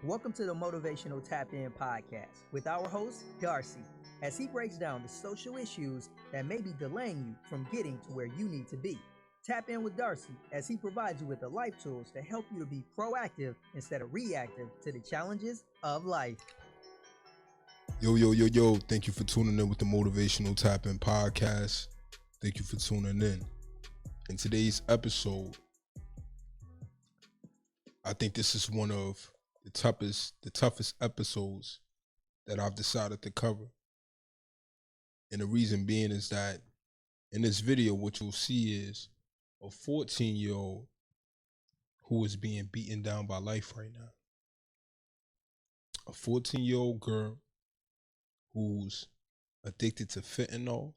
Welcome to the Motivational Tap In Podcast with our host, Darcy, as he breaks down the social issues that may be delaying you from getting to where you need to be. Tap in with Darcy as he provides you with the life tools to help you to be proactive instead of reactive to the challenges of life. Yo. Thank you for tuning in with the Motivational Tap In Podcast. Thank you for tuning in. In today's episode, I think this is one of the toughest episodes that I've decided to cover. And the reason being is that in this video, what you'll see is a 14-year-old who is being beaten down by life right now. A 14-year-old girl who's addicted to fentanyl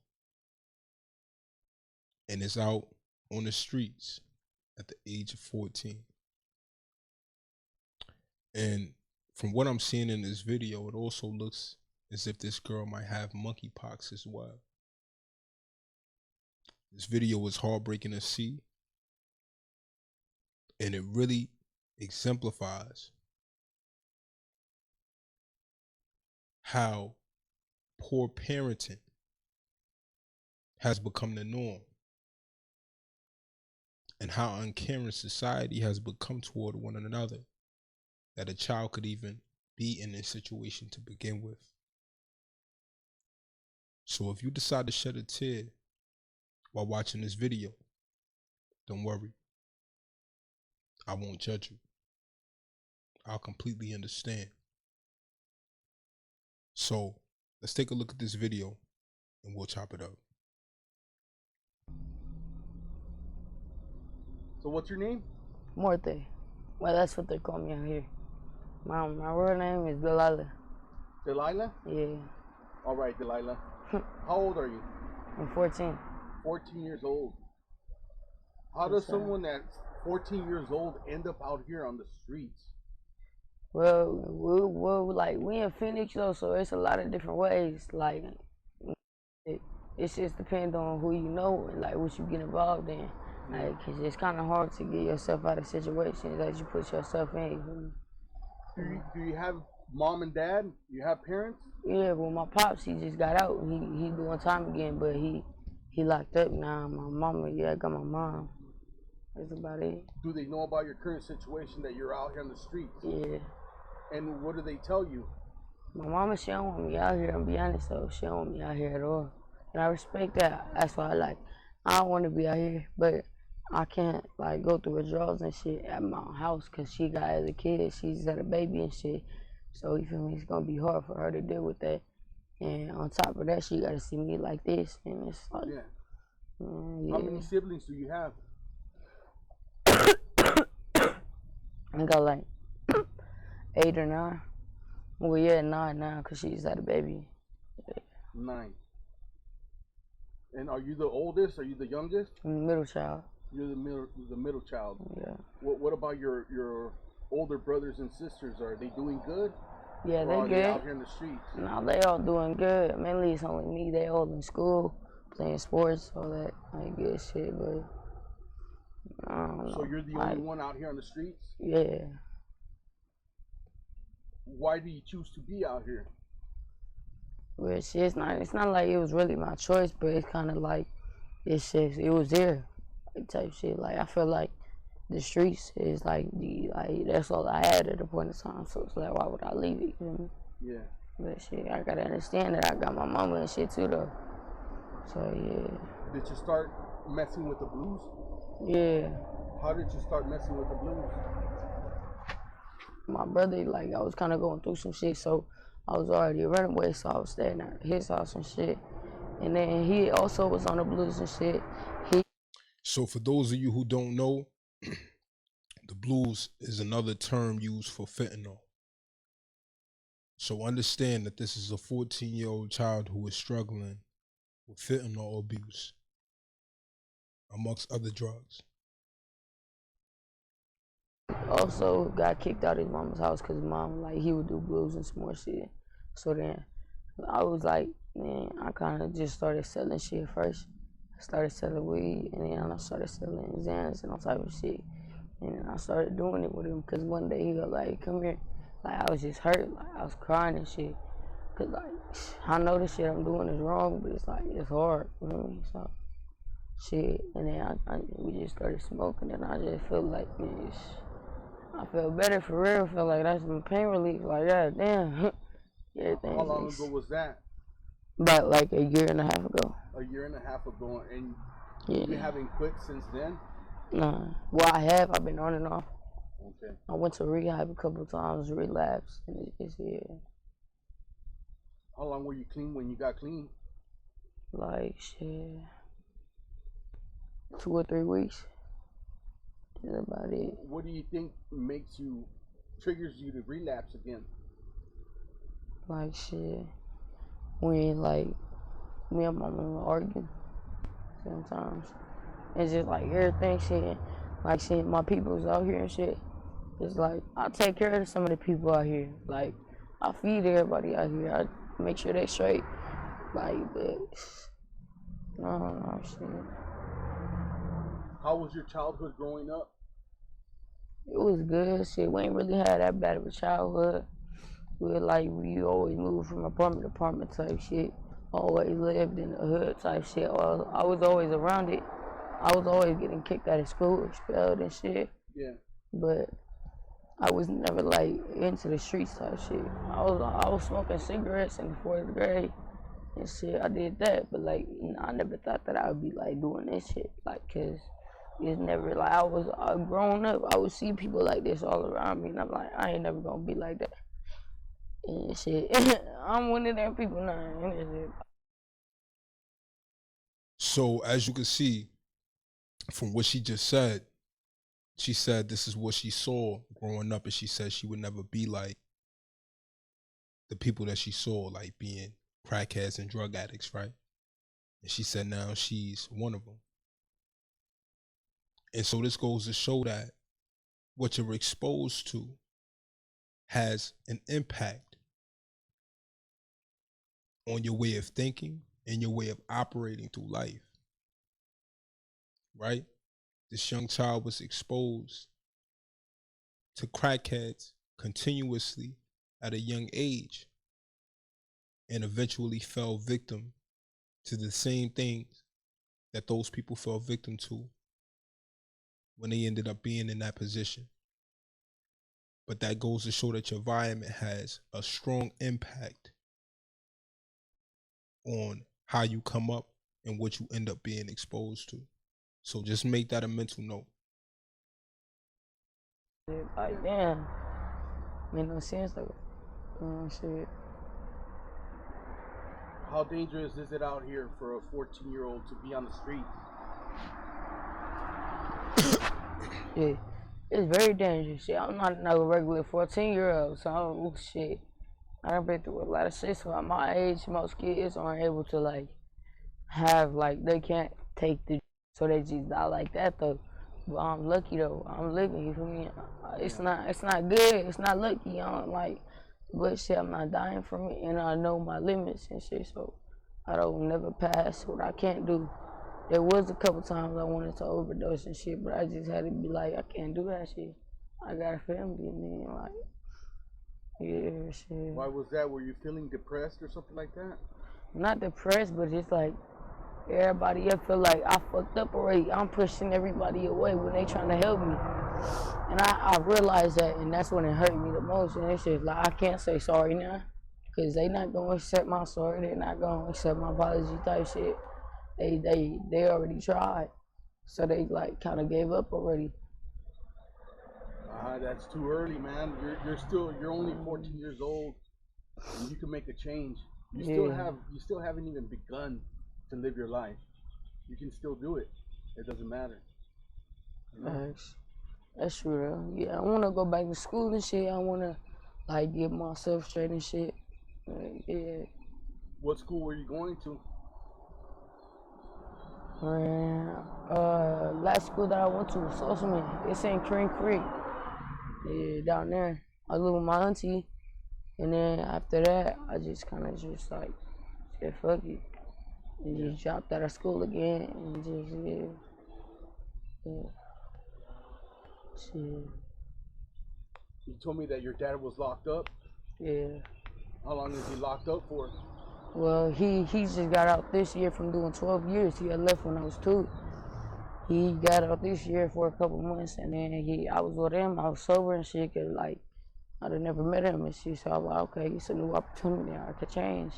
and is out on the streets at the age of 14. And from what I'm seeing in this video, it also looks as if this girl might have monkeypox as well. This video is heartbreaking to see, and it really exemplifies how poor parenting has become the norm and how uncaring society has become toward one another, that a child could even be in this situation to begin with. So if you decide to shed a tear while watching this video, don't worry. I won't judge you. I'll completely understand. So let's take a look at this video and we'll chop it up. So what's your name? Morte. Well, that's what they call me out here. My real name is Delilah. Delilah? Yeah. All right, Delilah. How old are you? I'm 14. 14 years old. How does someone that's 14 years old end up out here on the streets? Well, we in Phoenix though, so it's a lot of different ways. Like, it just depends on who you know and like what you get involved in. Like, 'cause it's kind of hard to get yourself out of situations that you put yourself in. Do you have mom and dad? Do you have parents? Yeah, well, my pops, he just got out. He doing time again, but he locked up now. My mama, yeah, I got my mom. That's about it. Do they know about your current situation that you're out here on the streets? Yeah. And what do they tell you? My mama, she don't want me out here, I'm be honest, though. She don't want me out here at all. And I respect that. That's why I don't want to be out here, but I can't, like, go through withdrawals and shit at my house because she got other kids. She's had a baby and shit. So, you feel me? It's going to be hard for her to deal with that. And on top of that, she got to see me like this. And it's like, yeah. Yeah. How many siblings do you have? I got like 8 or 9. Well, yeah, 9 now because she's had a baby. Yeah. 9. And are you the oldest? Are you the youngest? I'm the middle child. You're the middle child. Yeah. What about your older brothers and sisters? Are they doing good? Yeah, or they good. They out here in the streets? No, they all doing good. Mainly it's only me. They all in school, playing sports, all that like good shit. But I don't know. So you're the only one out here on the streets? Yeah. Why do you choose to be out here? Well, shit, it's not like it was really my choice, but it's kind of like it was there, like type shit. Like I feel like the streets is like that's all I had at the point in time. So it's like, why would I leave it? You feel me? Yeah. But shit, I gotta understand that I got my mama and shit too though. So yeah. Did you start messing with the blues? Yeah. How did you start messing with the blues? My brother, like, I was kind of going through some shit, so I was already a runaway, so I was staying at his house and shit. And then he also was on the blues and shit. So for those of you who don't know, the blues is another term used for fentanyl. So understand that this is a 14-year-old child who is struggling with fentanyl abuse, amongst other drugs. Also got kicked out of his mama's house because mom, like, he would do blues and some more shit. So then I was like, man, I kind of just started selling shit first. I started selling weed, and then I started selling Xans and all type of shit. And I started doing it with him because one day he was like, come here. Like, I was just hurt. Like, I was crying and shit. Cause, like, I know the shit I'm doing is wrong, but it's, like, it's hard, you know what I mean? So, shit. And then we just started smoking, and I just felt like, man, I feel better for real. I feel like that's some pain relief. Like, God damn. Everything. How long ago was that? About, like, a year and a half ago. A year and a half ago, and Yeah. you haven't quit since then? Nah. Well, I have. I've been on and off. Okay. I went to rehab a couple of times, relapsed, and it's yeah. How long were you clean when you got clean? Like, shit, 2 or 3 weeks. That's about it. What do you think triggers you to relapse again? Like, shit, when, like, me and my mama argue sometimes. It's just, like, everything, shit. Like, seeing my peoples out here and shit. It's like, I take care of some of the people out here. Like, I feed everybody out here. I make sure they straight. Like, but, no, shit. How was your childhood growing up? It was good, shit. We ain't really had that bad of a childhood. We always moved from apartment to apartment type shit. Always lived in the hood type shit. I was always around it. I was always getting kicked out of school, expelled and shit. Yeah. But I was never like into the streets type shit. I was smoking cigarettes in the 4th grade and shit. I did that, but like I never thought that I would be like doing this shit. Like, cause it's never like I growing up. I would see people like this all around me, and I'm like, I ain't never gonna be like that. And shit, I'm one of them people now. So as you can see from what she just said, she said this is what she saw growing up, and she said she would never be like the people that she saw, like being crackheads and drug addicts, right? And she said now she's one of them. And so this goes to show that what you're exposed to has an impact on your way of thinking and your way of operating through life, right? This young child was exposed to crackheads continuously at a young age and eventually fell victim to the same things that those people fell victim to when they ended up being in that position. But that goes to show that your environment has a strong impact on how you come up and what you end up being exposed to. So just make that a mental note. Like, damn, made no sense though. Shit. How dangerous is it out here for a 14-year-old to be on the street? Yeah, it's very dangerous. Shit, I'm not no regular 14-year-old, so shit. I done been through a lot of shit. So at my age, most kids aren't able to like have like they can't take the so they just die like that though. But I'm lucky though. I'm living. You feel me? It's not good. It's not lucky. I don't like, but shit, I'm not dying from it, and I know my limits and shit. So I don't never pass what I can't do. There was a couple times I wanted to overdose and shit, but I just had to be like, I can't do that shit. I got a family, and then like, yeah, shit. Why was that? Were you feeling depressed or something like that? Not depressed, but just like everybody else feel like I fucked up already. I'm pushing everybody away when they trying to help me. And I realized that, and that's when it hurt me the most. And it's just like, I can't say sorry now, because they not going to accept my sorry. They're not going to accept my apology type shit. They already tried. So they like kind of gave up already. That's too early, man. You're only 14 years old, and you can make a change. You still haven't even begun to live your life. You can still do it. It doesn't matter. You know? That's true though. Yeah, I wanna go back to school and shit. I wanna like get myself straight and shit. Yeah. What school were you going to? Last school that I went to was Socialman. It's in Crane Creek. Yeah, down there. I live with my auntie, and then after that, I just kind of just like said fuck it, and just dropped out of school again, and just shit. You told me that your dad was locked up. Yeah. How long is he locked up for? Well, he just got out this year from doing 12 years. He had left when I was 2. He got out this year for a couple months, and then I was with him. I was sober and shit, cause like I'd have never met him and shit. So I was like, okay, it's a new opportunity. I could change.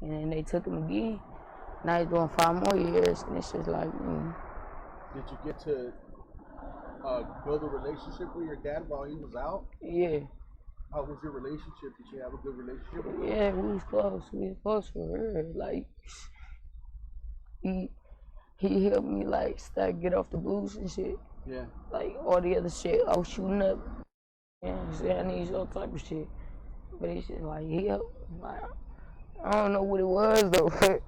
And then they took him again. Now he's doing 5 more years, and it's just like, Did you get to build a relationship with your dad while he was out? yeah. How was your relationship? Did you have a good relationship with him? Yeah, we was close. We was close for real. Like he helped me like get off the blues and shit. Yeah. Like all the other shit, I was shooting up. Yeah, I need all type of shit. But it's just like he helped. Like I don't know what it was though. But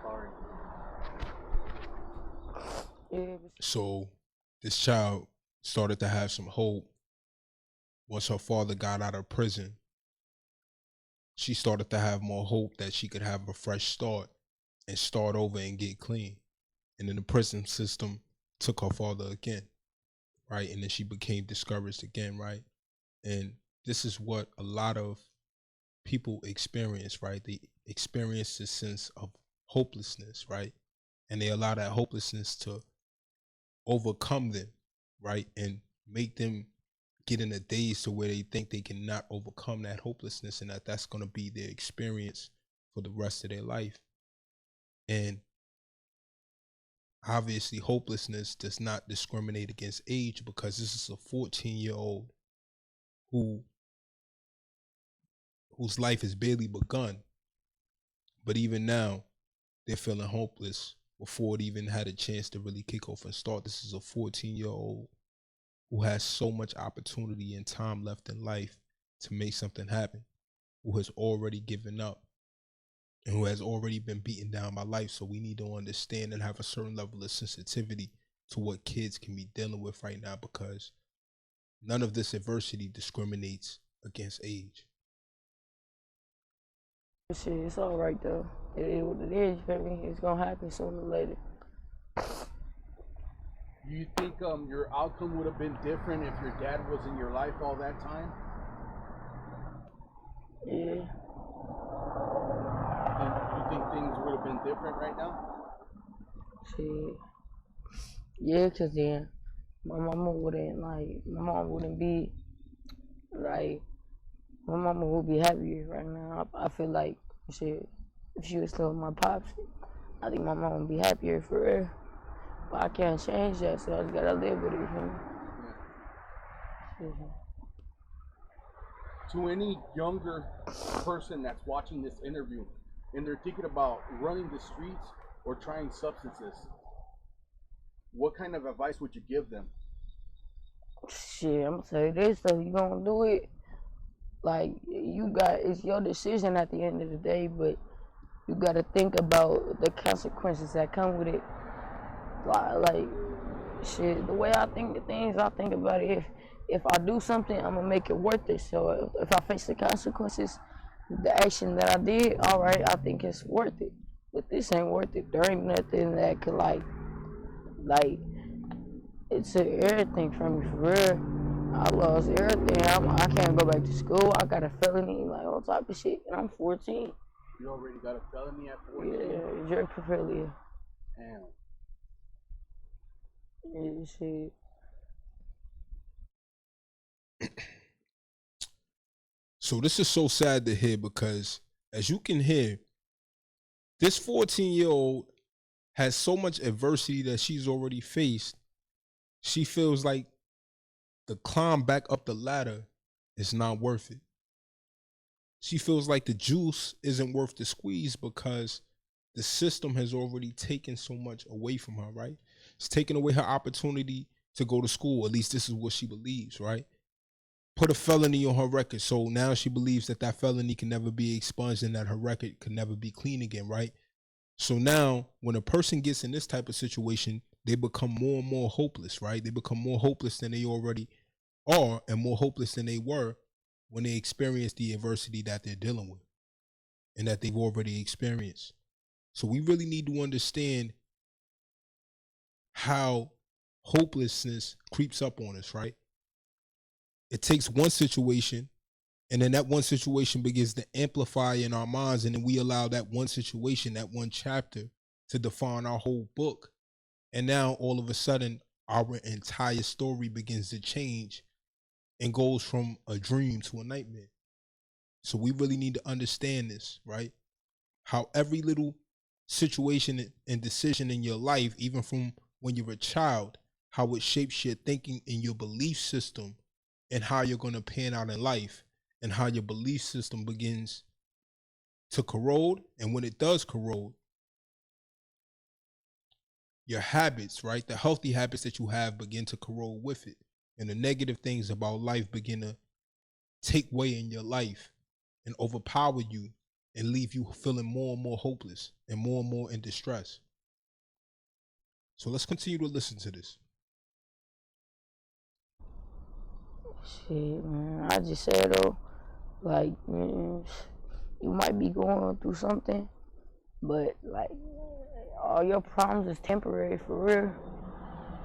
Sorry. yeah. So this child started to have some hope once her father got out of prison. She started to have more hope that she could have a fresh start and start over and get clean. And then the prison system took her father again, right? And then she became discouraged again, right? And this is what a lot of people experience, right? They experience this sense of hopelessness, right? And they allow that hopelessness to overcome them, right? And make them get in a daze to where they think they cannot overcome that hopelessness, and that's going to be their experience for the rest of their life. And obviously hopelessness does not discriminate against age, because this is a 14-year-old whose life has barely begun. But even now, they're feeling hopeless before it even had a chance to really kick off and start. This is a 14-year-old who has so much opportunity and time left in life to make something happen, who has already given up, and who has already been beaten down by life. So we need to understand and have a certain level of sensitivity to what kids can be dealing with right now, because none of this adversity discriminates against age. Shit, it's all right though. It is what it is. You feel me? It's gonna happen sooner or later. Do you think your outcome would have been different if your dad was in your life all that time? Yeah. You think things would have been different right now? Shit. Yeah, cause then my mom wouldn't be like, my mama would be happier right now. I feel like shit, if she was still with my pops, I think my mom would be happier for real. But I can't change that, so I just gotta live with it, you feel me? Yeah. To any younger person that's watching this interview and they're thinking about running the streets or trying substances, what kind of advice would you give them? Shit, I'm gonna tell you this though, you gonna do it. Like, it's your decision at the end of the day, but you gotta think about the consequences that come with it. Like shit, the way I think of things, I think about it, if I do something, I'm gonna make it worth it. So if I face the consequences, the action that I did, all right, I think it's worth it. But this ain't worth it. There ain't nothing that could like it took everything from me for real. I lost everything. I can't go back to school. I got a felony, like all type of shit, and I'm 14. You already got a felony at 14? Yeah, drug for failure. Damn. Yeah, shit. So this is so sad to hear, because as you can hear, this 14-year-old has so much adversity that she's already faced. She feels like the climb back up the ladder is not worth it. She feels like the juice isn't worth the squeeze, because the system has already taken so much away from her, right? It's taken away her opportunity to go to school. At least this is what she believes, right? Put a felony on her record. So now she believes that that felony can never be expunged and that her record can never be clean again, right? So now when a person gets in this type of situation, they become more and more hopeless, right? They become more hopeless than they already are, and more hopeless than they were when they experience the adversity that they're dealing with and that they've already experienced. So we really need to understand how hopelessness creeps up on us, right? It takes one situation, and then that one situation begins to amplify in our minds, and then we allow that one situation, that one chapter, to define our whole book. And now all of a sudden, our entire story begins to change and goes from a dream to a nightmare. So we really need to understand this, right? How every little situation and decision in your life, even from when you're a child, how it shapes your thinking and your belief system and how you're going to pan out in life, and how your belief system begins to corrode. And when it does corrode, your habits, right, the healthy habits that you have begin to corrode with it. And the negative things about life begin to take way in your life and overpower you and leave you feeling more and more hopeless and more in distress. So let's continue to listen to this. Shit, man. I just said though, like, man, you might be going through something, but like, all your problems is temporary for real.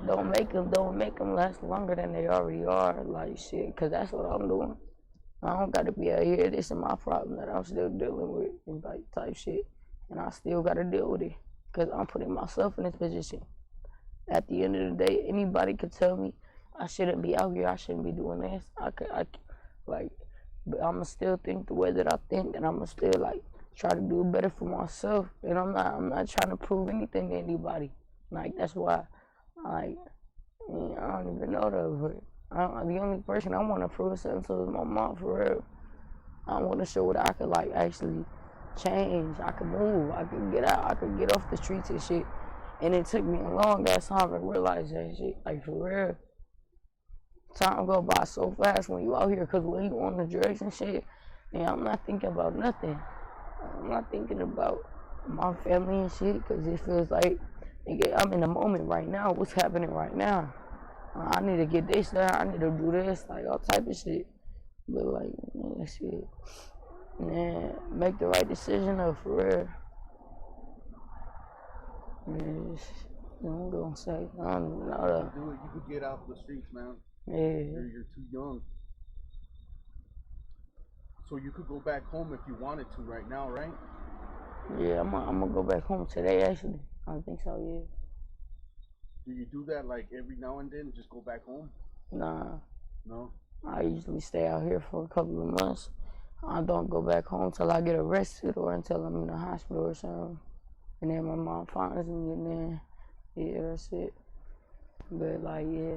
Don't make them last longer than they already are. Like shit, cause that's what I'm doing. I don't gotta be out here. This is my problem that I'm still dealing with, and like type shit, and I still gotta deal with it, cause I'm putting myself in this position. At the end of the day, anybody could tell me I shouldn't be out here. I shouldn't be doing this. But I'ma still think the way that I think, and I'ma still like try to do better for myself. And I'm not trying to prove anything to anybody. Like that's why, like, I don't even know that. But the only person I want to prove something to is my mom, for real. I want to show what I could like actually change. I could move. I could get out. I could get off the streets and shit. And it took me a long ass time to realize that shit. Like for real. Time go by so fast when you out here, cause when you on the drugs and shit, and I'm not thinking about nothing. I'm not thinking about my family and shit, cause it feels like I'm in the moment right now. What's happening right now? I need to get this done. I need to do this, like all type of shit. But like, man, shit, man, make the right decision though, for real. Man, I'm gonna say, I don't even know that. Do it. You could get out the streets, man. Yeah. You're too young. So you could go back home if you wanted to right now, right? Yeah, I'm gonna go back home today, actually. I think so, yeah. Do you do that like every now and then? Just go back home? Nah. No? I usually stay out here for a couple of months. I don't go back home till I get arrested or until I'm in the hospital or something. And then my mom finds me, and then, yeah, that's it. But like, yeah.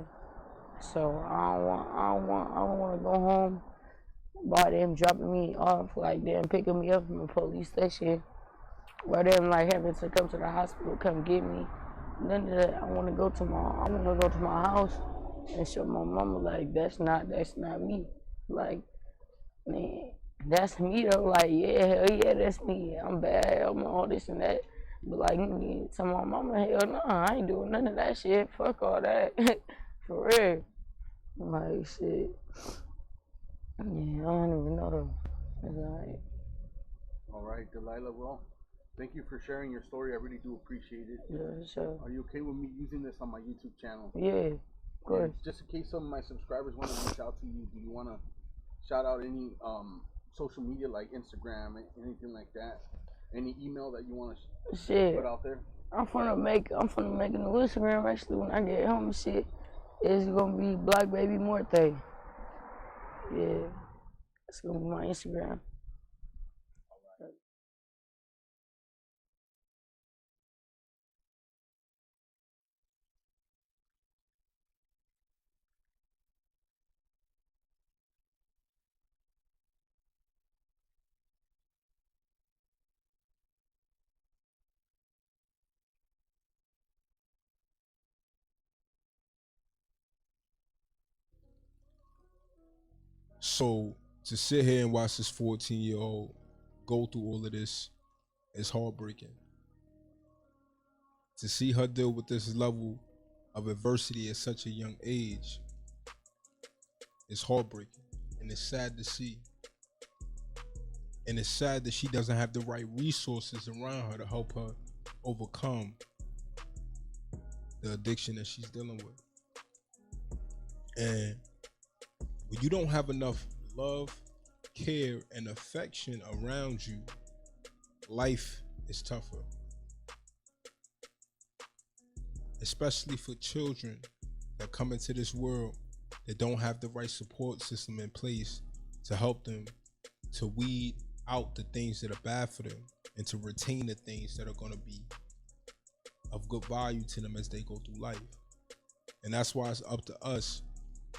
So I don't want to go home by them dropping me off, like them picking me up from the police station, or them like having to come to the hospital, come get me. None of that. I want to go to my house and show my mama like that's not me. Like, man, that's me though. Like, yeah, hell yeah, that's me. I'm bad. I'm all this and that. But like, to my mama, hell no, I ain't doing none of that shit. Fuck all that. For real. Like, shit. Yeah, I don't even know though. It's alright. Alright, Delilah, well, thank you for sharing your story. I really do appreciate it. Yeah, sure. Are you okay with me using this on my YouTube channel? Yeah, of course. And just in case some of my subscribers want to reach out to you, do you want to shout out any social media like Instagram, anything like that? Any email that you want to put out there? I'm finna make a new Instagram actually when I get home and shit. It's gonna be Black Baby Morte. Yeah, it's gonna be my Instagram. So to sit here and watch this 14-year-old go through all of this is heartbreaking. To see her deal with this level of adversity at such a young age is heartbreaking, and it's sad to see. And it's sad that she doesn't have the right resources around her to help her overcome the addiction that she's dealing with. And when you don't have enough love, care, and affection around you, life is tougher. Especially for children that come into this world that don't have the right support system in place to help them to weed out the things that are bad for them and to retain the things that are going to be of good value to them as they go through life. And that's why it's up to us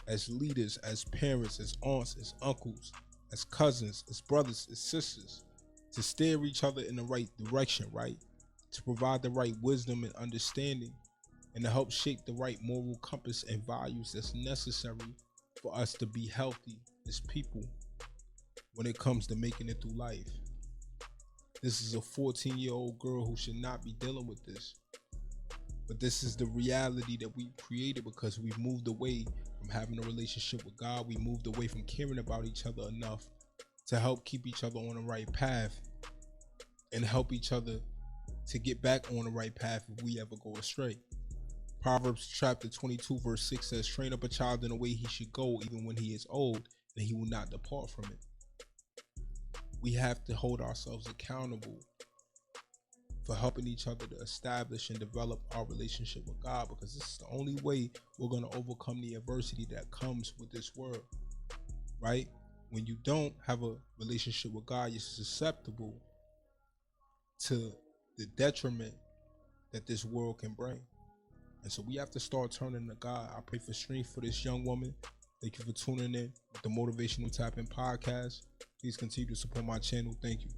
as leaders, as parents, as aunts, as uncles, as cousins, as brothers, as sisters, to steer each other in the right direction, right? To provide the right wisdom and understanding, and to help shape the right moral compass and values that's necessary for us to be healthy as people when it comes to making it through life. This is a 14-year-old girl who should not be dealing with this. But this is the reality that we created because we moved away from having a relationship with God. We moved away from caring about each other enough to help keep each other on the right path and help each other to get back on the right path if we ever go astray. Proverbs chapter 22 verse 6 says, train up a child in the way he should go, even when he is old, and he will not depart from it. We have to hold ourselves accountable for helping each other to establish and develop our relationship with God, because this is the only way we're going to overcome the adversity that comes with this world, right? When you don't have a relationship with God, you're susceptible to the detriment that this world can bring. And so we have to start turning to God. I pray for strength for this young woman. Thank you for tuning in with the Motivational Tap-In Podcast. Please continue to support my channel. Thank you.